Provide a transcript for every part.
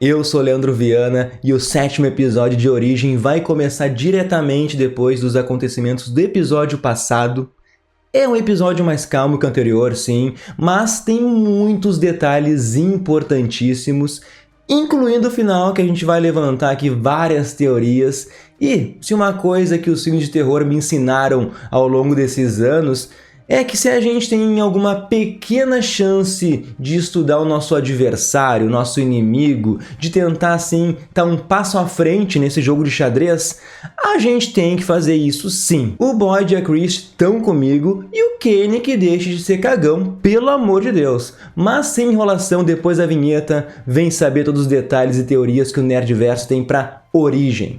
Eu sou Leandro Viana e o 7º episódio de Origem vai começar diretamente depois dos acontecimentos do episódio passado. É um episódio mais calmo que o anterior, sim, mas tem muitos detalhes importantíssimos, incluindo o final, que a gente vai levantar aqui várias teorias. E se uma coisa que os filmes de terror me ensinaram ao longo desses anos é que se a gente tem alguma pequena chance de estudar o nosso adversário, o nosso inimigo, de tentar assim estar um passo à frente nesse jogo de xadrez, a gente tem que fazer isso sim. O Boyd e a Chris estão comigo e o Kenny que deixe de ser cagão, pelo amor de Deus. Mas sem enrolação, depois da vinheta, vem saber todos os detalhes e teorias que o Nerdverso tem para Origem.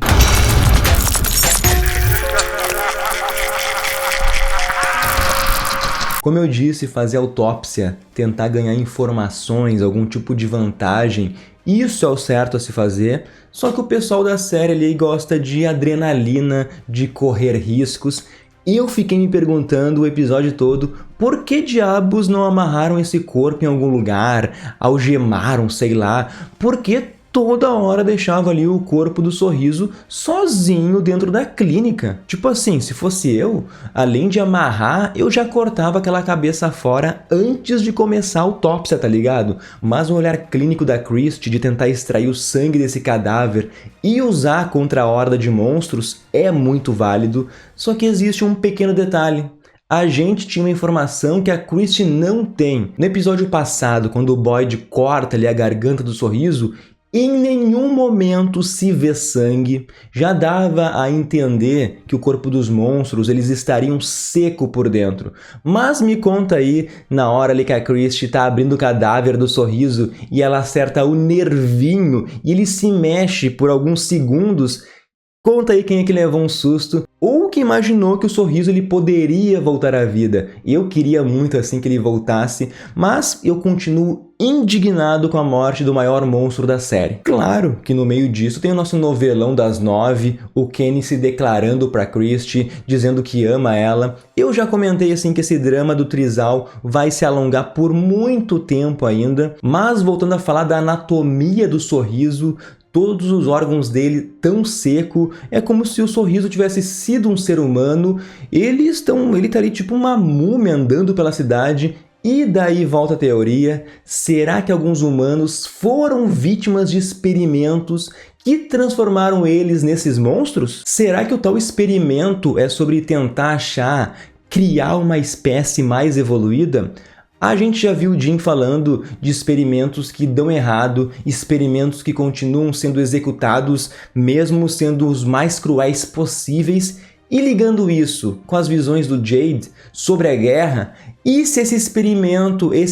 Como eu disse, fazer autópsia, tentar ganhar informações, algum tipo de vantagem, isso é o certo a se fazer, só que o pessoal da série ali gosta de adrenalina, de correr riscos, e eu fiquei me perguntando o episódio todo por que diabos não amarraram esse corpo em algum lugar, algemaram, sei lá, por que toda hora deixava ali o corpo do Sorriso sozinho dentro da clínica. Tipo assim, se fosse eu, além de amarrar, eu já cortava aquela cabeça fora antes de começar a autópsia, tá ligado? Mas o olhar clínico da Christie de tentar extrair o sangue desse cadáver e usar contra a horda de monstros é muito válido, só que existe um pequeno detalhe. A gente tinha uma informação que a Christie não tem. No episódio passado, quando o Boyd corta ali a garganta do Sorriso, em nenhum momento se vê sangue, já dava a entender que o corpo dos monstros eles estariam seco por dentro. Mas me conta aí, na hora ali que a Christie tá abrindo o cadáver do Sorriso e ela acerta o nervinho e ele se mexe por alguns segundos, conta aí quem é que levou um susto ou que imaginou que o Sorriso ele poderia voltar à vida. Eu queria muito assim que ele voltasse, mas eu continuo indignado com a morte do maior monstro da série. Claro que no meio disso tem o nosso novelão das 9, o Kenny se declarando pra Christie, dizendo que ama ela. Eu já comentei assim que esse drama do trisal vai se alongar por muito tempo ainda, mas voltando a falar da anatomia do Sorriso, todos os órgãos dele tão seco, é como se o Sorriso tivesse sido um ser humano. Ele tá ali tipo uma múmia andando pela cidade. E daí volta a teoria, será que alguns humanos foram vítimas de experimentos que transformaram eles nesses monstros? Será que o tal experimento é sobre tentar criar uma espécie mais evoluída? A gente já viu o Jim falando de experimentos que dão errado, experimentos que continuam sendo executados, mesmo sendo os mais cruéis possíveis, e ligando isso com as visões do Jade sobre a guerra, e se esses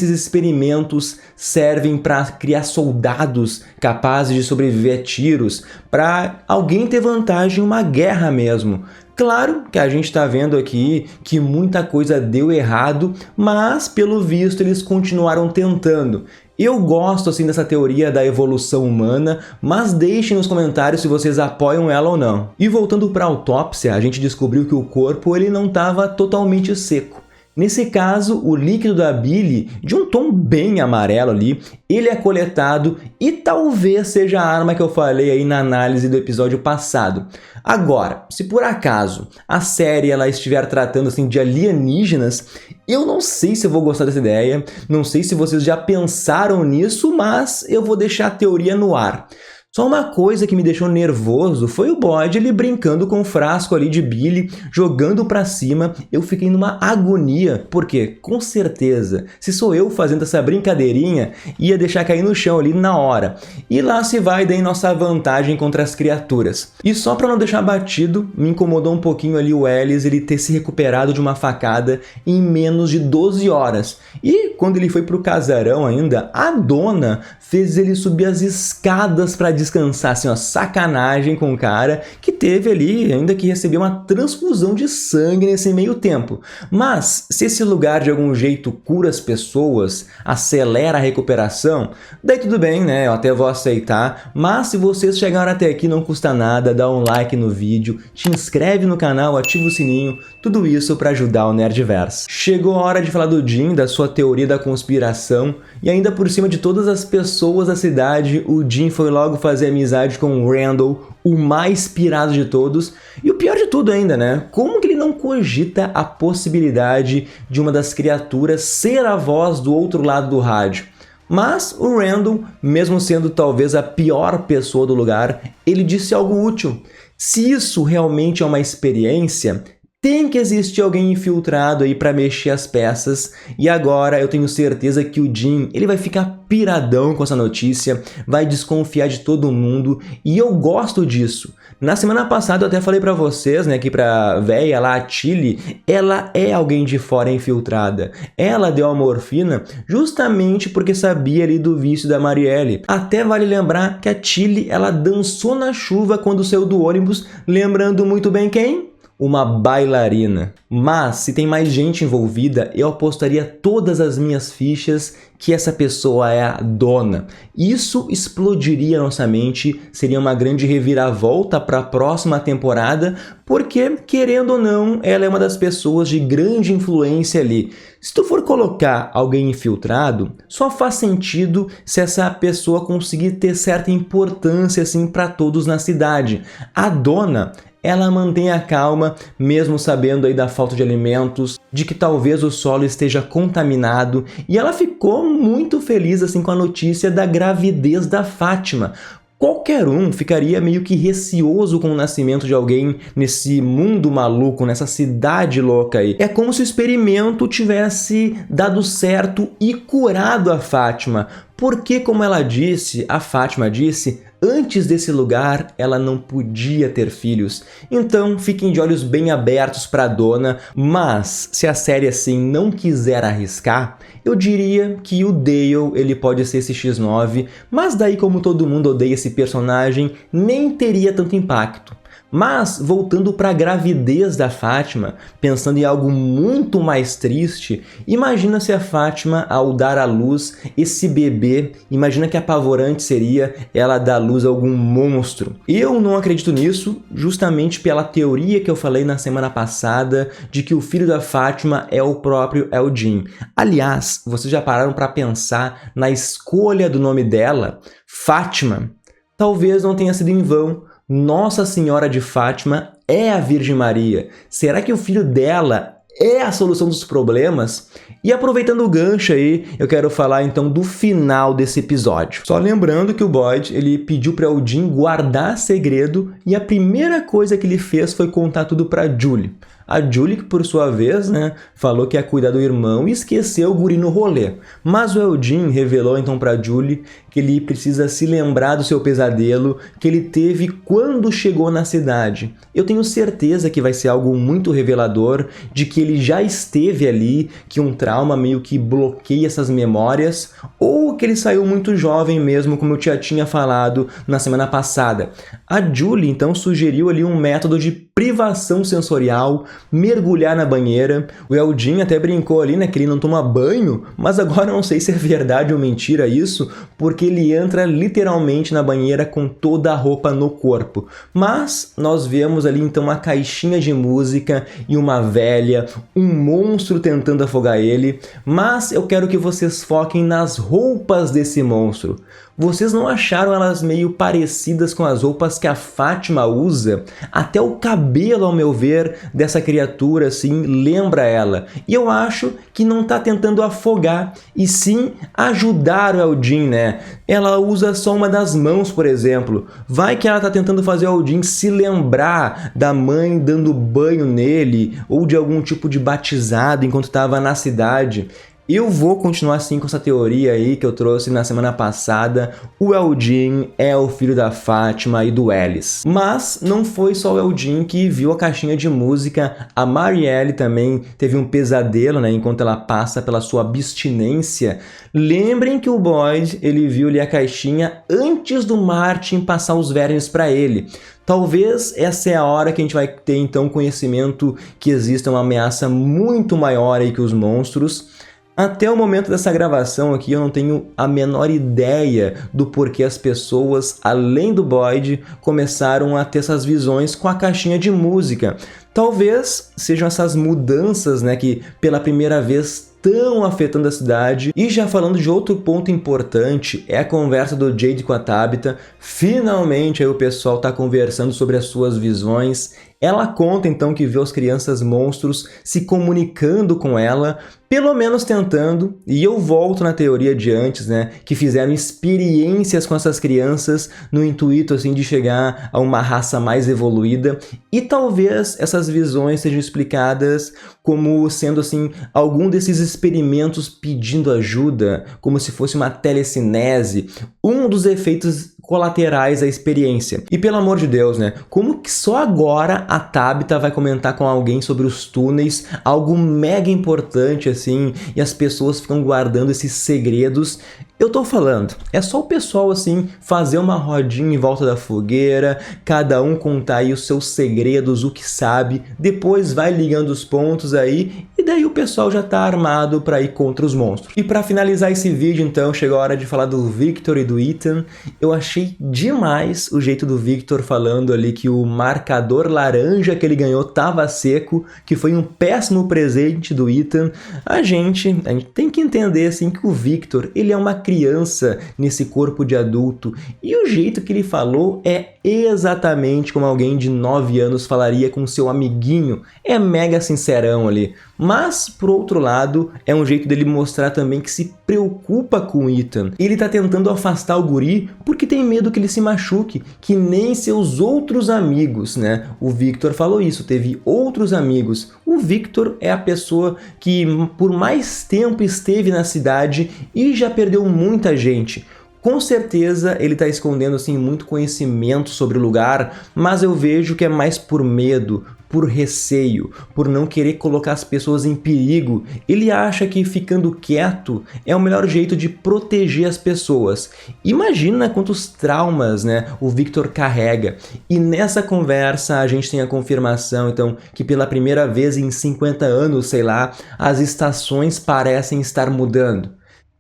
experimentos servem para criar soldados capazes de sobreviver a tiros, para alguém ter vantagem em uma guerra mesmo? Claro que a gente está vendo aqui que muita coisa deu errado, mas pelo visto eles continuaram tentando. Eu gosto assim dessa teoria da evolução humana, mas deixem nos comentários se vocês apoiam ela ou não. E voltando para a autópsia, a gente descobriu que o corpo ele não estava totalmente seco. Nesse caso, o líquido da bile, de um tom bem amarelo ali, ele é coletado e talvez seja a arma que eu falei aí na análise do episódio passado. Agora, se por acaso a série ela estiver tratando assim de alienígenas, eu não sei se eu vou gostar dessa ideia, não sei se vocês já pensaram nisso, mas eu vou deixar a teoria no ar. Só uma coisa que me deixou nervoso foi o Boyd ele brincando com o frasco ali de bile, jogando pra cima. Eu fiquei numa agonia, porque com certeza, se sou eu fazendo essa brincadeirinha, ia deixar cair no chão ali na hora. E lá se vai daí nossa vantagem contra as criaturas. E só pra não deixar batido, me incomodou um pouquinho ali o Ellis ele ter se recuperado de uma facada em menos de 12 horas. E quando ele foi pro casarão ainda, a dona fez ele subir as escadas pra descansar, assim, ó, sacanagem com o cara que teve ali ainda que receber uma transfusão de sangue nesse meio tempo. Mas se esse lugar de algum jeito cura as pessoas, acelera a recuperação, daí tudo bem, né? Eu até vou aceitar, mas se vocês chegaram até aqui não custa nada, dá um like no vídeo, te inscreve no canal, ativa o sininho, tudo isso para ajudar o Nerdverso. Chegou a hora de falar do Jim, da sua teoria da conspiração, E ainda por cima de todas as pessoas da cidade, o Jim foi logo fazer amizade com o Randall, o mais pirado de todos. E o pior de tudo ainda, né? Como que ele não cogita a possibilidade de uma das criaturas ser a voz do outro lado do rádio? Mas o Randall, mesmo sendo talvez a pior pessoa do lugar, ele disse algo útil. Se isso realmente é uma experiência, tem que existir alguém infiltrado aí para mexer as peças, e agora eu tenho certeza que o Jim ele vai ficar piradão com essa notícia, vai desconfiar de todo mundo, e eu gosto disso. Na semana passada eu até falei para vocês, né, que pra véia lá, a Tilly, ela é alguém de fora infiltrada. Ela deu a morfina justamente porque sabia ali do vício da Marielle. Até vale lembrar que a Tilly, ela dançou na chuva quando saiu do ônibus, lembrando muito bem quem? Uma bailarina. Mas, se tem mais gente envolvida, eu apostaria todas as minhas fichas que essa pessoa é a dona. Isso explodiria nossa mente, seria uma grande reviravolta para a próxima temporada, porque, querendo ou não, ela é uma das pessoas de grande influência ali. Se tu for colocar alguém infiltrado, só faz sentido se essa pessoa conseguir ter certa importância assim para todos na cidade. A dona, ela mantém a calma, mesmo sabendo aí da falta de alimentos, de que talvez o solo esteja contaminado, e ela ficou muito feliz assim com a notícia da gravidez da Fátima. Qualquer um ficaria meio que receoso com o nascimento de alguém nesse mundo maluco, nessa cidade louca aí. É como se o experimento tivesse dado certo e curado a Fátima. Porque, como ela disse, a Fátima disse, antes desse lugar ela não podia ter filhos. Então fiquem de olhos bem abertos para a dona, mas se a série assim não quiser arriscar, eu diria que o Dale ele pode ser esse X9, mas daí como todo mundo odeia esse personagem, nem teria tanto impacto. Mas, voltando para a gravidez da Fátima, pensando em algo muito mais triste, imagina se a Fátima, ao dar à luz esse bebê, imagina que apavorante seria ela dar à luz a algum monstro. Eu não acredito nisso, justamente pela teoria que eu falei na semana passada, de que o filho da Fátima é o próprio Eldin. Aliás, vocês já pararam para pensar na escolha do nome dela? Fátima. Talvez não tenha sido em vão. Nossa Senhora de Fátima é a Virgem Maria. Será que o filho dela é a solução dos problemas? E aproveitando o gancho aí, eu quero falar então do final desse episódio. Só lembrando que o Boyd, ele pediu para o Jim guardar segredo e a primeira coisa que ele fez foi contar tudo para Julie. A Julie, que por sua vez, né, falou que ia cuidar do irmão e esqueceu o guri no rolê. Mas o Eldin revelou então para Julie que ele precisa se lembrar do seu pesadelo que ele teve quando chegou na cidade. Eu tenho certeza que vai ser algo muito revelador de que ele já esteve ali, que um trauma meio que bloqueia essas memórias, ou que ele saiu muito jovem mesmo, como eu já tinha falado na semana passada. A Julie então sugeriu ali um método de privação sensorial, mergulhar na banheira. O Eldin até brincou ali, né, que ele não toma banho, mas agora eu não sei se é verdade ou mentira isso, porque ele entra literalmente na banheira com toda a roupa no corpo. Mas nós vemos ali então uma caixinha de música e uma velha, um monstro tentando afogar ele, mas eu quero que vocês foquem nas roupas desse monstro. Vocês não acharam elas meio parecidas com as roupas que a Fátima usa? Até o cabelo, ao meu ver, dessa criatura, assim, lembra ela. E eu acho que não tá tentando afogar, e sim ajudar o Eldin, né? Ela usa só uma das mãos, por exemplo. Vai que ela tá tentando fazer o Eldin se lembrar da mãe dando banho nele, ou de algum tipo de batizado enquanto estava na cidade. Eu vou continuar assim com essa teoria aí que eu trouxe na semana passada. O Eldin é o filho da Fátima e do Ellis. Mas não foi só o Eldin que viu a caixinha de música. A Marielle também teve um pesadelo, né, enquanto ela passa pela sua abstinência. Lembrem que o Boyd, ele viu ali a caixinha antes do Martin passar os vermes para ele. Talvez essa é a hora que a gente vai ter então conhecimento que existe uma ameaça muito maior aí que os monstros. Até o momento dessa gravação aqui eu não tenho a menor ideia do porquê as pessoas, além do Boyd, começaram a ter essas visões com a caixinha de música. Talvez sejam essas mudanças, né, que pela primeira vez estão afetando a cidade. E já falando de outro ponto importante, é a conversa do Jade com a Tabitha. Finalmente aí o pessoal tá conversando sobre as suas visões. Ela conta então que vê as crianças monstros se comunicando com ela, pelo menos tentando, e eu volto na teoria de antes, né, que fizeram experiências com essas crianças no intuito assim de chegar a uma raça mais evoluída, e talvez essas visões sejam explicadas como sendo assim algum desses experimentos pedindo ajuda, como se fosse uma telecinese, um dos efeitos colaterais da experiência. E pelo amor de Deus, né? Como que só agora a Tabitha vai comentar com alguém sobre os túneis, algo mega importante assim, e as pessoas ficam guardando esses segredos? Eu tô falando, é só o pessoal assim fazer uma rodinha em volta da fogueira, cada um contar aí os seus segredos, o que sabe, depois vai ligando os pontos aí e daí o pessoal já tá armado para ir contra os monstros. E para finalizar esse vídeo então, chegou a hora de falar do Victor e do Ethan. Eu achei demais o jeito do Victor falando ali que o marcador laranja que ele ganhou tava seco, que foi um péssimo presente do Ethan. A gente tem que entender assim que o Victor, ele é uma criança nesse corpo de adulto, e o jeito que ele falou é exatamente como alguém de 9 anos falaria com seu amiguinho, é mega sincerão ali. Mas, por outro lado, é um jeito dele mostrar também que se preocupa com o Ethan. Ele tá tentando afastar o guri porque tem medo que ele se machuque, que nem seus outros amigos, né? O Victor falou isso, teve outros amigos. O Victor é a pessoa que por mais tempo esteve na cidade e já perdeu muita gente. Com certeza ele está escondendo assim muito conhecimento sobre o lugar, mas eu vejo que é mais por medo, por receio, por não querer colocar as pessoas em perigo. Ele acha que ficando quieto é o melhor jeito de proteger as pessoas. Imagina quantos traumas, né, o Victor carrega. E nessa conversa a gente tem a confirmação, então, que pela primeira vez em 50 anos, sei lá, as estações parecem estar mudando.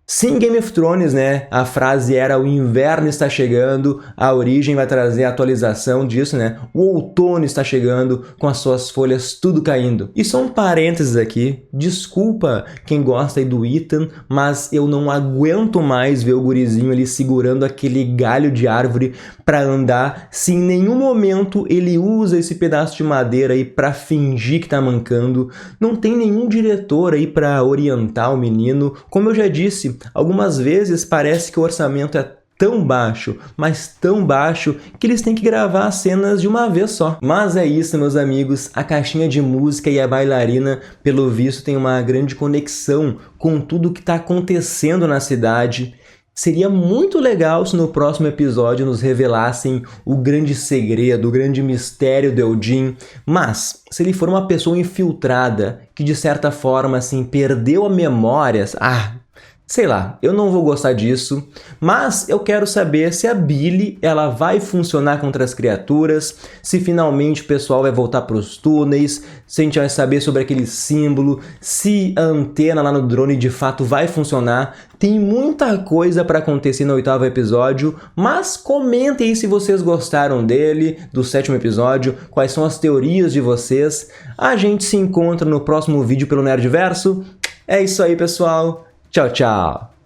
Sim, Game of Thrones, né? A frase era o inverno está chegando, a Origem vai trazer a atualização disso, né? O outono está chegando com as suas folhas tudo caindo. E só um parênteses aqui, desculpa quem gosta aí do Ethan, mas eu não aguento mais ver o gurizinho ali segurando aquele galho de árvore para andar, se em nenhum momento ele usa esse pedaço de madeira aí para fingir que tá mancando. Não tem nenhum diretor aí para orientar o menino. Como eu já disse, algumas vezes parece que o orçamento é tão baixo, mas tão baixo, que eles têm que gravar as cenas de uma vez só. Mas é isso, meus amigos, a caixinha de música e a bailarina, pelo visto, tem uma grande conexão com tudo que está acontecendo na cidade. Seria muito legal se no próximo episódio nos revelassem o grande segredo, o grande mistério do Eldin, mas se ele for uma pessoa infiltrada, que de certa forma assim perdeu a memória, sei lá, eu não vou gostar disso, mas eu quero saber se a Billy ela vai funcionar contra as criaturas, se finalmente o pessoal vai voltar para os túneis, se a gente vai saber sobre aquele símbolo, se a antena lá no drone de fato vai funcionar. Tem muita coisa para acontecer no 8º episódio, mas comentem aí se vocês gostaram dele, do 7º episódio, quais são as teorias de vocês. A gente se encontra no próximo vídeo pelo Nerdverso. É isso aí, pessoal. Tchau, tchau!